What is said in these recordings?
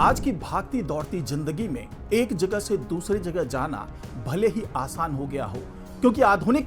आज की भागती दौड़ती जिंदगी में एक जगह से दूसरी जगह जाना भले ही आसान हो गया हो, क्योंकि आधुनिक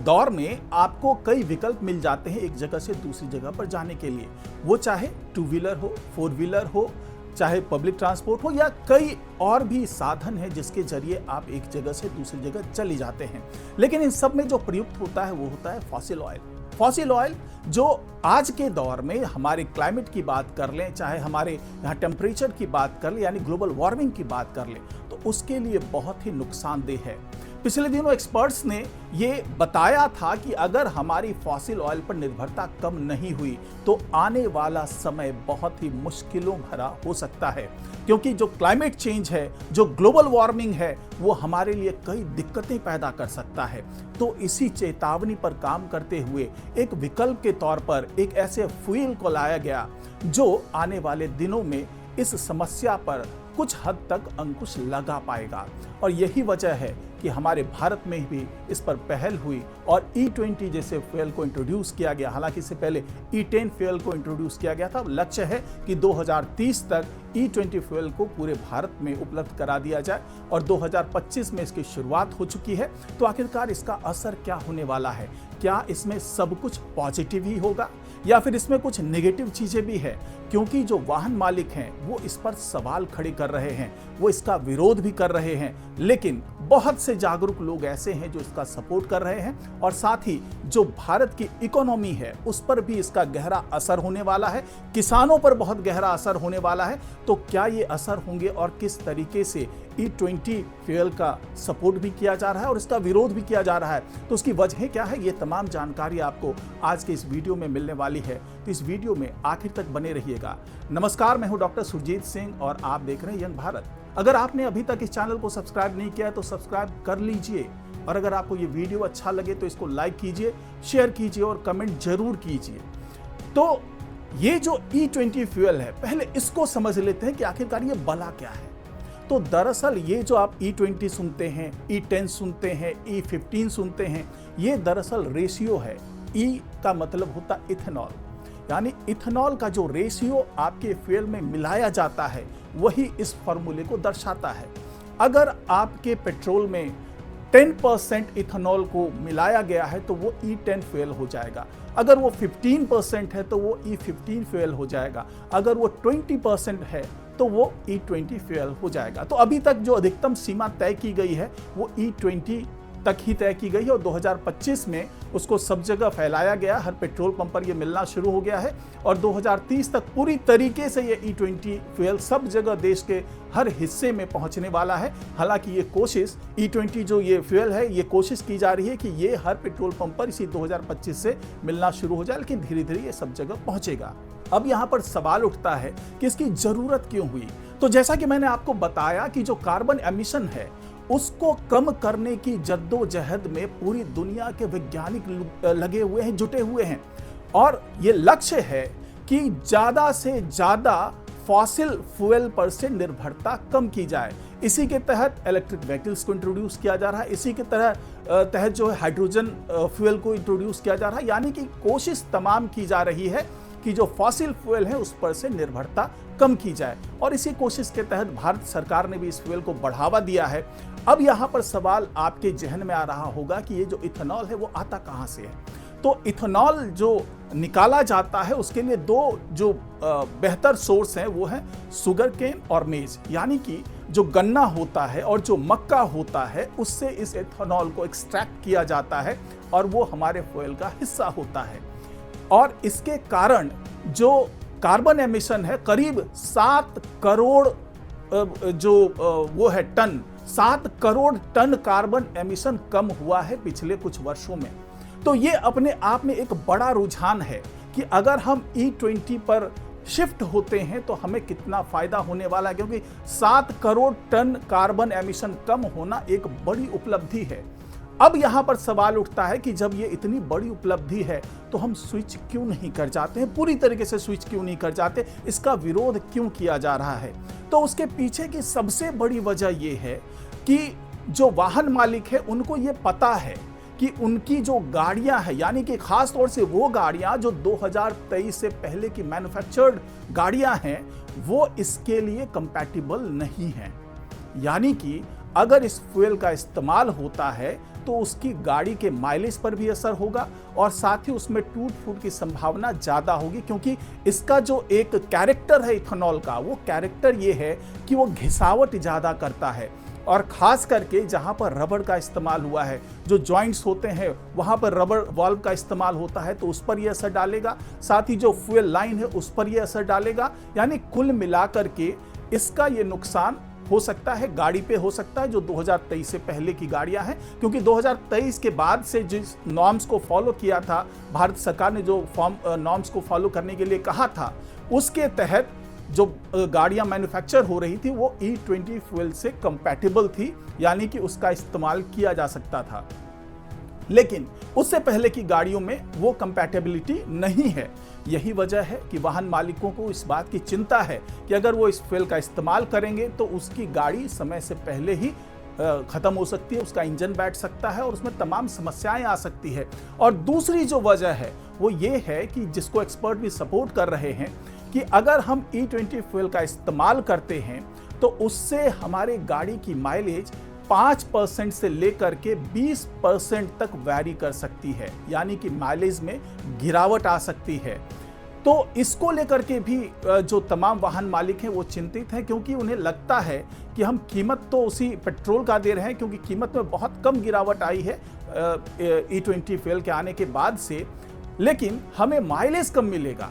दौर में आपको कई विकल्प मिल जाते हैं एक जगह से दूसरी जगह पर जाने के लिए। वो चाहे टू व्हीलर हो, फोर व्हीलर हो, चाहे पब्लिक ट्रांसपोर्ट हो या कई और भी साधन है जिसके जरिए आप एक जगह से दूसरी जगह चले जाते हैं। लेकिन इन सब में जो प्रयुक्त होता है वो होता है फॉसिल ऑयल। फॉसिल ऑयल जो आज के दौर में हमारे क्लाइमेट की बात कर लें, चाहे हमारे यहाँ टेम्परेचर की बात कर लें, यानी ग्लोबल वार्मिंग की बात कर लें, तो उसके लिए बहुत ही नुकसानदेह है। पिछले दिनों एक्सपर्ट्स ने ये बताया था कि अगर हमारी फॉसिल ऑयल पर निर्भरता कम नहीं हुई तो आने वाला समय बहुत ही मुश्किलों भरा हो सकता है, क्योंकि जो क्लाइमेट चेंज है, जो ग्लोबल वार्मिंग है, वो हमारे लिए कई दिक्कतें पैदा कर सकता है। तो इसी चेतावनी पर काम करते हुए एक विकल्प के तौर पर एक ऐसे फ्यूल को लाया गया जो आने वाले दिनों में इस समस्या पर कुछ हद तक अंकुश लगा पाएगा। और यही वजह है कि हमारे भारत में भी इस पर पहल हुई और E20 जैसे फ्यूल को इंट्रोड्यूस किया गया। हालांकि इससे पहले E10 फ्यूल को इंट्रोड्यूस किया गया था। लक्ष्य है कि 2030 तक E20 फ्यूल को पूरे भारत में उपलब्ध करा दिया जाए और 2025 में इसकी शुरुआत हो चुकी है। तो आखिरकार इसका असर क्या होने वाला है? क्या इसमें सब कुछ पॉजिटिव ही होगा या फिर इसमें कुछ नेगेटिव चीजें भी है? क्योंकि जो वाहन मालिक हैं वो इस पर सवाल खड़े कर रहे हैं, वो इसका विरोध भी कर रहे हैं, लेकिन बहुत से जागरूक लोग ऐसे हैं जो इसका सपोर्ट कर रहे हैं। और साथ ही जो भारत की इकोनॉमी है उस पर भी इसका गहरा असर होने वाला है, किसानों पर बहुत गहरा असर होने वाला है। तो क्या ये असर होंगे और किस तरीके से E20 फ्यूल का सपोर्ट भी किया जा रहा है और इसका विरोध भी किया जा रहा है, तो उसकी वजह क्या है, ये तमाम जानकारी आपको आज के इस वीडियो में मिलने वाली है। तो इस वीडियो में आखिर तक बने रहिएगा। नमस्कार, मैं हूं डॉक्टर सुरजीत सिंह और आप देख रहे हैं यंग भारत। अगर आपने अभी तक इस चैनल को सब्सक्राइब नहीं किया है तो सब्सक्राइब कर लीजिए, और अगर आपको ये वीडियो अच्छा लगे तो इसको लाइक कीजिए, शेयर कीजिए और कमेंट जरूर कीजिए। तो ये जो E20 फ्यूल है, पहले इसको समझ लेते हैं कि आखिरकार ये बला क्या है। तो दरअसल ये जो आप E20 सुनते हैं, E10 सुनते हैं, E15 सुनते हैं, ये दरअसल रेशियो है। E का मतलब होता है इथेनॉल, यानी इथेनॉल का जो रेशियो आपके फ्यूल में मिलाया जाता है वही इस फॉर्मूले को दर्शाता है। अगर आपके पेट्रोल में 10% इथेनॉल को मिलाया गया है तो वो E10 फ्यूल हो जाएगा। अगर वो 15% है तो वो E15 फ्यूल हो जाएगा। अगर वो 20% है तो वो E20 फ्यूल हो जाएगा। तो अभी तक जो अधिकतम सीमा तय की गई है वो E20 तक ही तय की गई है और 2025 में उसको सब जगह फैलाया गया। हर पेट्रोल पंप पर ये मिलना शुरू हो गया है और 2030 तक पूरी तरीके से ये E20 फ्यूल सब जगह देश के हर हिस्से में पहुंचने वाला है। हालांकि ये कोशिश E20 जो ये फ्यूल है, ये कोशिश की जा रही है कि ये हर पेट्रोल पंप पर इसी 2025 से मिलना शुरू हो जाए, लेकिन धीरे धीरे ये सब जगह पहुंचेगा। अब यहाँ पर सवाल उठता है कि इसकी जरूरत क्यों हुई। तो जैसा कि मैंने आपको बताया कि जो कार्बन एमिशन है उसको कम करने की जद्दोजहद में पूरी दुनिया के वैज्ञानिक लगे हुए हैं, जुटे हुए हैं, और ये लक्ष्य है कि ज्यादा से ज्यादा फॉसिल फ्यूल पर से निर्भरता कम की जाए। इसी के तहत इलेक्ट्रिक व्हीकल्स को इंट्रोड्यूस किया जा रहा है, इसी के तहत जो है हाइड्रोजन फ्यूल को इंट्रोड्यूस किया जा रहा है। यानी कि कोशिश तमाम की जा रही है कि जो फॉसिल फ्यूल है उस पर से निर्भरता कम की जाए, और इसी कोशिश के तहत भारत सरकार ने भी इस फ्यूल को बढ़ावा दिया है। अब यहाँ पर सवाल आपके जहन में आ रहा होगा कि ये जो इथेनॉल है वो आता कहाँ से है। तो इथेनॉल जो निकाला जाता है उसके लिए दो जो बेहतर सोर्स हैं वो है शुगर केन और मेज, यानी कि जो गन्ना होता है और जो मक्का होता है उससे इस इथेनॉल को एक्सट्रैक्ट किया जाता है और वो हमारे फ्यूल का हिस्सा होता है। और इसके कारण जो कार्बन एमिशन है करीब 7 करोड़ वो है ton, 7 crore ton carbon emission कम हुआ है पिछले कुछ वर्षों में। तो ये अपने आप में एक बड़ा रुझान है कि अगर हम E20 पर शिफ्ट होते हैं तो हमें कितना फायदा होने वाला है, क्योंकि 7 करोड़ टन कार्बन एमिशन कम होना एक बड़ी उपलब्धि है। अब यहां पर सवाल उठता है कि जब ये इतनी बड़ी उपलब्धि है तो हम स्विच क्यों नहीं कर जाते हैं, पूरी तरीके से स्विच क्यों नहीं कर जाते, इसका विरोध क्यों किया जा रहा है। तो उसके पीछे की सबसे बड़ी वजह यह है कि जो वाहन मालिक है उनको ये पता है कि उनकी जो गाड़ियां हैं, यानी कि खास तौर से वो गाड़ियां जो 2023 से पहले की मैन्युफैक्चर्ड गाड़ियां हैं, वो इसके लिए कंपैटिबल नहीं हैं। यानी कि अगर इस फ्यूल का इस्तेमाल होता है तो उसकी गाड़ी के माइलेज पर भी असर होगा और साथ ही उसमें टूट फूट की संभावना ज़्यादा होगी, क्योंकि इसका जो एक कैरेक्टर है इथेनॉल का, वो कैरेक्टर ये है कि वो घिसावट ज़्यादा करता है। और ख़ास करके जहाँ पर रबड़ का इस्तेमाल हुआ है, जो जॉइंट्स होते हैं वहाँ पर रबड़ वाल्व का इस्तेमाल होता है, तो उस पर यह असर डालेगा। साथ ही जो फ्यूल लाइन है उस पर यह असर डालेगा। यानी कुल मिलाकर के इसका ये नुकसान हो सकता है, गाड़ी पे हो सकता है जो 2023 से पहले की गाड़ियां हैं, क्योंकि 2023 के बाद से जिस नॉर्म्स को फॉलो किया था, भारत सरकार ने जो नॉर्म्स को फॉलो करने के लिए कहा था, उसके तहत जो गाड़ियां मैन्युफैक्चर हो रही थी वो E20 फ्यूल से कंपैटिबल थी, यानी कि उसका इस्तेमाल किया जा सकता था। लेकिन उससे पहले की गाड़ियों में वो कंपैटिबिलिटी नहीं है। यही वजह है कि वाहन मालिकों को इस बात की चिंता है कि अगर वो इस फ्यूल का इस्तेमाल करेंगे तो उसकी गाड़ी समय से पहले ही खत्म हो सकती है, उसका इंजन बैठ सकता है और उसमें तमाम समस्याएं आ सकती है। और दूसरी जो वजह है वो ये है कि जिसको एक्सपर्ट भी सपोर्ट कर रहे हैं कि अगर हम E20 फ्यूल का इस्तेमाल करते हैं तो उससे हमारे गाड़ी की माइलेज 5% से लेकर के 20% तक वैरी कर सकती है, यानी कि माइलेज में गिरावट आ सकती है। तो इसको लेकर के भी जो तमाम वाहन मालिक हैं वो चिंतित हैं, क्योंकि उन्हें लगता है कि हम कीमत तो उसी पेट्रोल का दे रहे हैं, क्योंकि कीमत में बहुत कम गिरावट आई है E20 फ्यूल के आने के बाद से, लेकिन हमें माइलेज कम मिलेगा।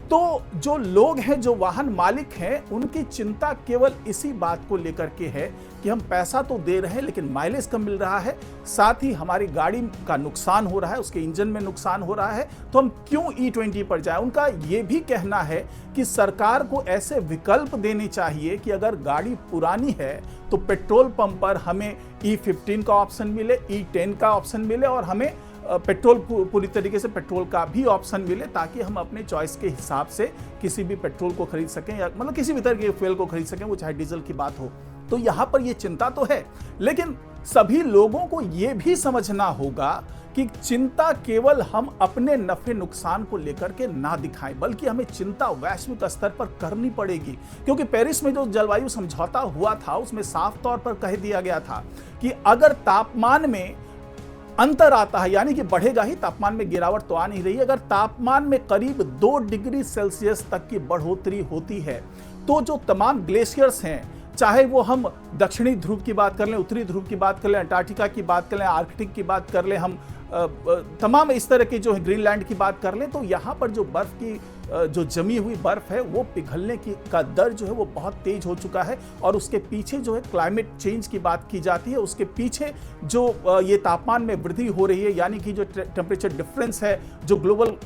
तो जो लोग हैं, जो वाहन मालिक हैं, उनकी चिंता केवल इसी बात को लेकर के है कि हम पैसा तो दे रहे हैं लेकिन माइलेज कम मिल रहा है, साथ ही हमारी गाड़ी का नुकसान हो रहा है, उसके इंजन में नुकसान हो रहा है, तो हम क्यों E20 पर जाएं। उनका ये भी कहना है कि सरकार को ऐसे विकल्प देने चाहिए कि अगर गाड़ी पुरानी है तो पेट्रोल पंप पर हमें E15 का ऑप्शन मिले, E10 का ऑप्शन मिले और हमें पेट्रोल पूरी तरीके से पेट्रोल का भी ऑप्शन मिले, ताकि हम अपने चॉइस के हिसाब से किसी भी पेट्रोल को खरीद सकें या मतलब किसी भी तरह के फ्यूल को खरीद सकें, वो चाहे डीजल की बात हो। तो यहाँ पर ये चिंता तो है, लेकिन सभी लोगों को ये भी समझना होगा कि चिंता केवल हम अपने नफे नुकसान को लेकर के ना दिखाएं, बल्कि हमें चिंता वैश्विक स्तर पर करनी पड़ेगी। क्योंकि पेरिस में जो जलवायु समझौता हुआ था उसमें साफ तौर पर कह दिया गया था कि अगर तापमान में अंतर आता है, यानी कि बढ़ेगा ही, तापमान में गिरावट तो आ नहीं रही है, अगर तापमान में करीब 2 डिग्री सेल्सियस तक की बढ़ोतरी होती है तो जो तमाम ग्लेशियर्स हैं, चाहे वो हम दक्षिणी ध्रुव की बात कर लें, उत्तरी ध्रुव की बात कर लें, अंटार्कटिका की बात कर लें, आर्कटिक की बात कर लें, हम तमाम इस तरह की जो है ग्रीनलैंड की बात कर लें, तो यहाँ पर जो बर्फ की जो जमी हुई बर्फ है वो पिघलने की का दर जो है वो बहुत तेज हो चुका है। और उसके पीछे जो है क्लाइमेट चेंज की बात की जाती है, उसके पीछे जो ये तापमान में वृद्धि हो रही है, यानी कि जो टेम्परेचर डिफरेंस है, जो ग्लोबल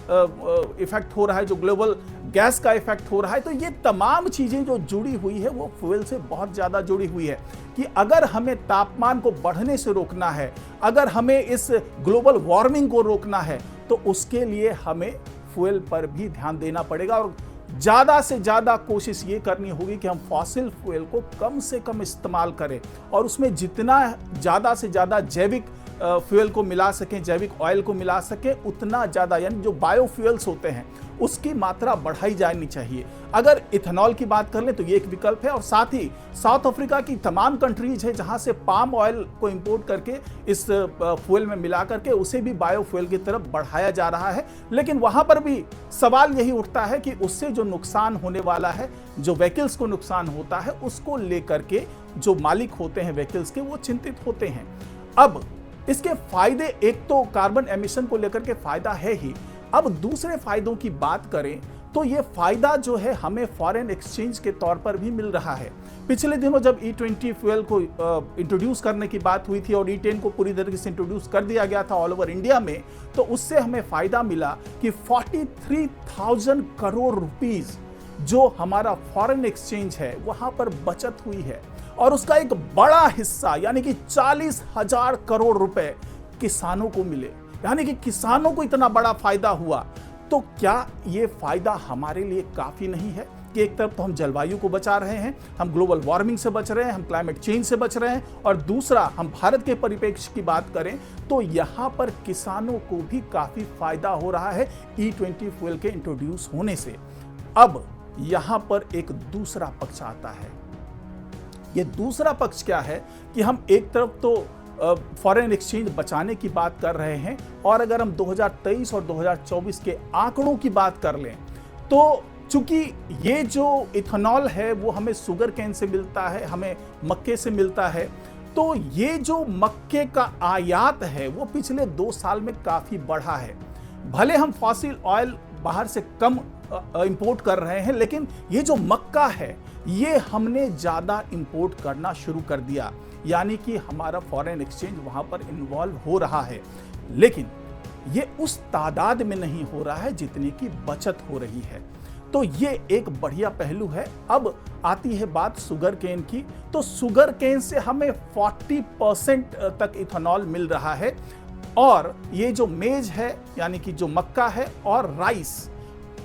इफेक्ट हो रहा है, जो ग्लोबल गैस का इफेक्ट हो रहा है, तो ये तमाम चीजें जो जुड़ी हुई है वो फ्यूल से बहुत ज्यादा जुड़ी हुई है। कि अगर हमें तापमान को बढ़ने से रोकना है, अगर हमें इस ग्लोबल वार्मिंग को रोकना है, तो उसके लिए हमें फ्यूल पर भी ध्यान देना पड़ेगा और ज़्यादा से ज़्यादा कोशिश ये करनी होगी कि हम फॉसिल फ्यूल को कम से कम इस्तेमाल करें और उसमें जितना ज़्यादा से ज़्यादा जैविक फ्यूल को मिला सकें, जैविक ऑयल को मिला सकें, उतना ज़्यादा, यानी जो बायोफ्यूल्स होते हैं उसकी मात्रा बढ़ाई जानी चाहिए। अगर इथेनॉल की बात कर लें तो ये एक विकल्प है, और साथ ही साउथ अफ्रीका की तमाम कंट्रीज है जहां से पाम ऑयल को इंपोर्ट करके इस फ्यूल में मिला करके उसे भी बायोफ्यूल की तरफ बढ़ाया जा रहा है। लेकिन वहां पर भी सवाल यही उठता है कि उससे जो नुकसान होने वाला है, जो व्हीकल्स को नुकसान होता है, उसको लेकर के जो मालिक होते हैं व्हीकल्स के, वो चिंतित होते हैं। अब इसके फायदे, एक तो कार्बन एमिशन को लेकर के फायदा है ही, अब दूसरे फायदों की बात करें तो ये फायदा जो है हमें फॉरेन एक्सचेंज के तौर पर भी मिल रहा है। पिछले दिनों जब E20 फ्यूल को इंट्रोड्यूस करने की बात हुई थी और E10 को पूरी तरीके से इंट्रोड्यूस कर दिया गया था ऑल ओवर इंडिया में, तो उससे हमें फायदा मिला कि 43,000 करोड़ रुपीस जो हमारा फॉरेन एक्सचेंज है वहां पर बचत हुई है, और उसका एक बड़ा हिस्सा यानी कि 40,000 करोड़ रुपए किसानों को मिले, यानी कि किसानों को इतना बड़ा फायदा हुआ। तो क्या ये फायदा हमारे लिए काफी नहीं है? कि एक तरफ तो हम जलवायु को बचा रहे हैं, हम ग्लोबल वार्मिंग से बच रहे हैं, हम क्लाइमेट चेंज से बच रहे हैं, और दूसरा हम भारत के परिप्रेक्ष्य की बात करें तो यहाँ पर किसानों को भी काफी फायदा हो रहा है E20 फ्यूल के इंट्रोड्यूस होने से। अब यहाँ पर एक दूसरा पक्ष आता है। ये दूसरा पक्ष क्या है कि हम एक तरफ तो फॉरेन एक्सचेंज बचाने की बात कर रहे हैं, और अगर हम 2023 और 2024 के आंकड़ों की बात कर लें तो चूंकि ये जो इथेनॉल है वो हमें शुगर केन से मिलता है, हमें मक्के से मिलता है, तो ये जो मक्के का आयात है वो पिछले 2 साल में काफी बढ़ा है। भले हम फॉसिल ऑयल बाहर से कम इंपोर्ट कर रहे हैं, लेकिन ये जो मक्का है ये हमने ज्यादा इंपोर्ट करना शुरू कर दिया, यानी कि हमारा फॉरेन एक्सचेंज वहां पर इन्वॉल्व हो रहा है, लेकिन ये उस तादाद में नहीं हो रहा है जितनी की बचत हो रही है। तो ये एक बढ़िया पहलू है। अब आती है बात शुगर केन की, तो शुगर केन से हमें 40% तक इथेनॉल मिल रहा है, और ये जो मेज है यानी कि जो मक्का है और राइस,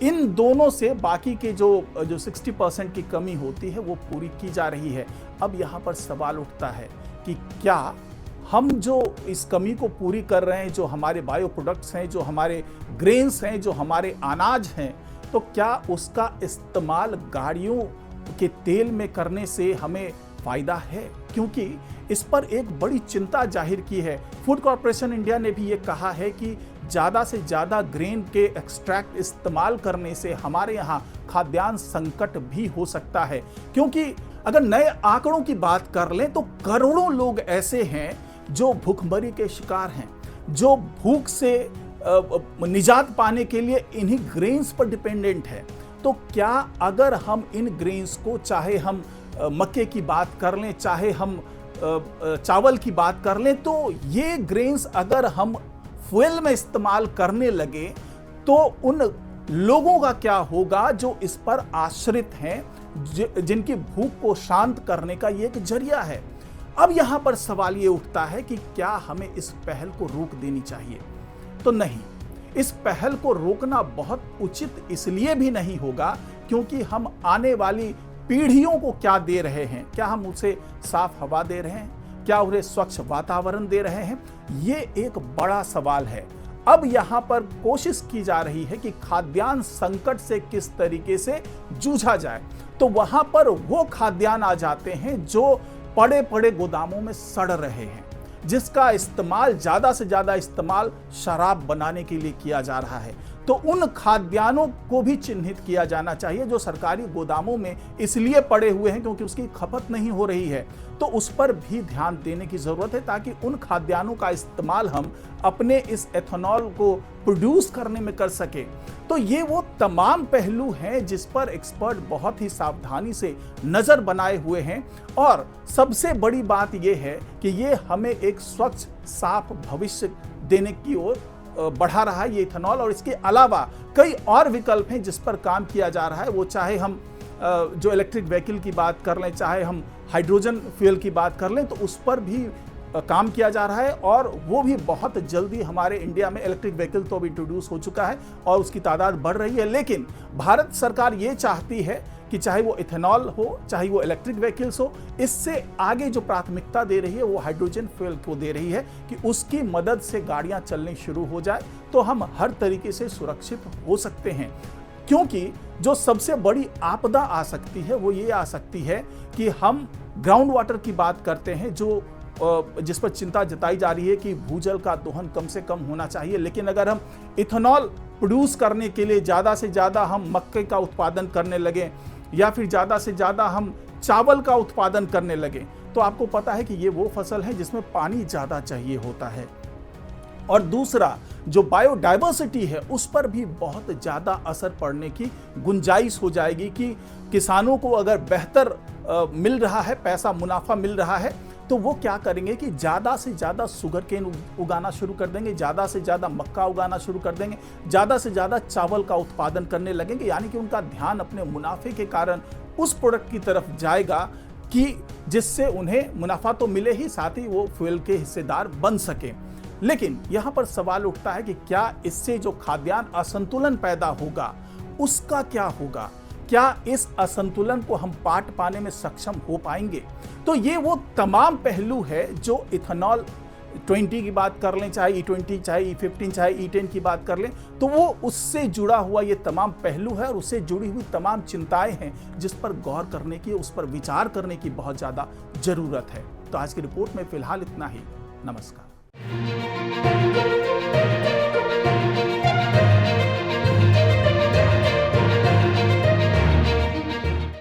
इन दोनों से बाकी के जो 60% की कमी होती है वो पूरी की जा रही है। अब यहाँ पर सवाल उठता है कि क्या हम जो इस कमी को पूरी कर रहे हैं, जो हमारे बायो प्रोडक्ट्स हैं, जो हमारे ग्रेन्स हैं, जो हमारे अनाज हैं, तो क्या उसका इस्तेमाल गाड़ियों के तेल में करने से हमें फायदा है? क्योंकि इस पर एक बड़ी चिंता जाहिर की है। फूड कॉर्पोरेशन इंडिया ने भी ये कहा है कि ज़्यादा से ज़्यादा ग्रेन के एक्सट्रैक्ट इस्तेमाल करने से हमारे यहाँ खाद्यान्न संकट भी हो सकता है, क्योंकि अगर नए आंकड़ों की बात कर लें तो करोड़ों लोग ऐसे हैं जो भूखमरी के शिकार हैं, जो भूख से निजात पाने के लिए इन्हीं ग्रेन्स पर डिपेंडेंट है। तो क्या अगर हम इन ग्रेन्स को, चाहे हम मक्के की बात कर लें, चाहे हम चावल की बात कर लें, तो ये ग्रेन्स अगर हम फ्यूल में इस्तेमाल करने लगे तो उन लोगों का क्या होगा जो इस पर आश्रित हैं, जिनकी भूख को शांत करने का ये एक जरिया है। अब यहां पर सवाल ये उठता है कि क्या हमें इस पहल को रोक देनी चाहिए? तो नहीं, इस पहल को रोकना बहुत उचित इसलिए भी नहीं होगा क्योंकि हम आने वाली पीढ़ियों को क्या दे रहे हैं? क्या हम उसे साफ हवा दे रहे हैं? क्या उन्हें स्वच्छ वातावरण दे रहे हैं? ये एक बड़ा सवाल है। अब यहाँ पर कोशिश की जा रही है कि खाद्यान्न संकट से किस तरीके से जूझा जाए। तो वहां पर वो खाद्यान्न आ जाते हैं जो पड़े पड़े गोदामों में सड़ रहे हैं, जिसका इस्तेमाल, ज्यादा से ज्यादा इस्तेमाल शराब बनाने के लिए किया जा रहा है। तो उन खाद्यान्नों को भी चिन्हित किया जाना चाहिए जो सरकारी गोदामों में इसलिए पड़े हुए हैं क्योंकि उसकी खपत नहीं हो रही है। तो उस पर भी ध्यान देने की जरूरत है ताकि उन खाद्यान्नों का इस्तेमाल हम अपने इस एथेनॉल को प्रोड्यूस करने में कर सके। तो ये वो तमाम पहलू हैं जिस पर एक्सपर्ट बहुत ही सावधानी से नजर बनाए हुए हैं, और सबसे बड़ी बात यह है कि ये हमें एक स्वच्छ साफ भविष्य देने की ओर बढ़ा रहा है ये इथेनॉल। और इसके अलावा कई और विकल्प हैं जिस पर काम किया जा रहा है। वो चाहे हम जो इलेक्ट्रिक व्हीकल की बात कर लें, चाहे हम हाइड्रोजन फ्यूल की बात कर लें, तो उस पर भी काम किया जा रहा है, और वो भी बहुत जल्दी हमारे इंडिया में इलेक्ट्रिक व्हीकल तो अब इंट्रोड्यूस हो चुका है और उसकी तादाद बढ़ रही है। लेकिन भारत सरकार ये चाहती है कि चाहे वो इथेनॉल हो, चाहे वो इलेक्ट्रिक व्हीकल्स हो, इससे आगे जो प्राथमिकता दे रही है वो हाइड्रोजन फ्यूल को दे रही है कि उसकी मदद से गाड़ियां चलनी शुरू हो जाए तो हम हर तरीके से सुरक्षित हो सकते हैं। क्योंकि जो सबसे बड़ी आपदा आ सकती है वो ये आ सकती है कि हम ग्राउंड वाटर की बात करते हैं, जो जिस पर चिंता जताई जा रही है कि भूजल का दोहन कम से कम होना चाहिए। लेकिन अगर हम इथेनॉल प्रोड्यूस करने के लिए ज़्यादा से ज़्यादा हम मक्के का उत्पादन करने लगें, या फिर ज़्यादा से ज़्यादा हम चावल का उत्पादन करने लगें, तो आपको पता है कि ये वो फसल है जिसमें पानी ज़्यादा चाहिए होता है। और दूसरा, जो बायोडाइवर्सिटी है उस पर भी बहुत ज़्यादा असर पड़ने की गुंजाइश हो जाएगी कि किसानों को अगर बेहतर मिल रहा है, पैसा मुनाफा मिल रहा है, तो वो क्या करेंगे कि ज़्यादा से ज़्यादा शुगर केन उगाना शुरू कर देंगे, ज़्यादा से ज़्यादा मक्का उगाना शुरू कर देंगे, ज़्यादा से ज़्यादा चावल का उत्पादन करने लगेंगे। यानी कि उनका ध्यान अपने मुनाफे के कारण उस प्रोडक्ट की तरफ जाएगा कि जिससे उन्हें मुनाफा तो मिले ही, साथ ही वो फ्यूल के हिस्सेदार बन सके। लेकिन यहाँ पर सवाल उठता है कि क्या इससे जो खाद्यान्न असंतुलन पैदा होगा उसका क्या होगा? क्या इस असंतुलन को हम पाट पाने में सक्षम हो पाएंगे? तो ये वो तमाम पहलू है जो इथेनॉल 20 की बात कर लें, चाहे E20, चाहे E15, चाहे E10 की बात कर लें, तो वो उससे जुड़ा हुआ ये तमाम पहलू है और उससे जुड़ी हुई तमाम चिंताएं हैं जिस पर गौर करने की, उस पर विचार करने की बहुत ज़्यादा ज़रूरत है। तो आज की रिपोर्ट में फिलहाल इतना ही। नमस्कार।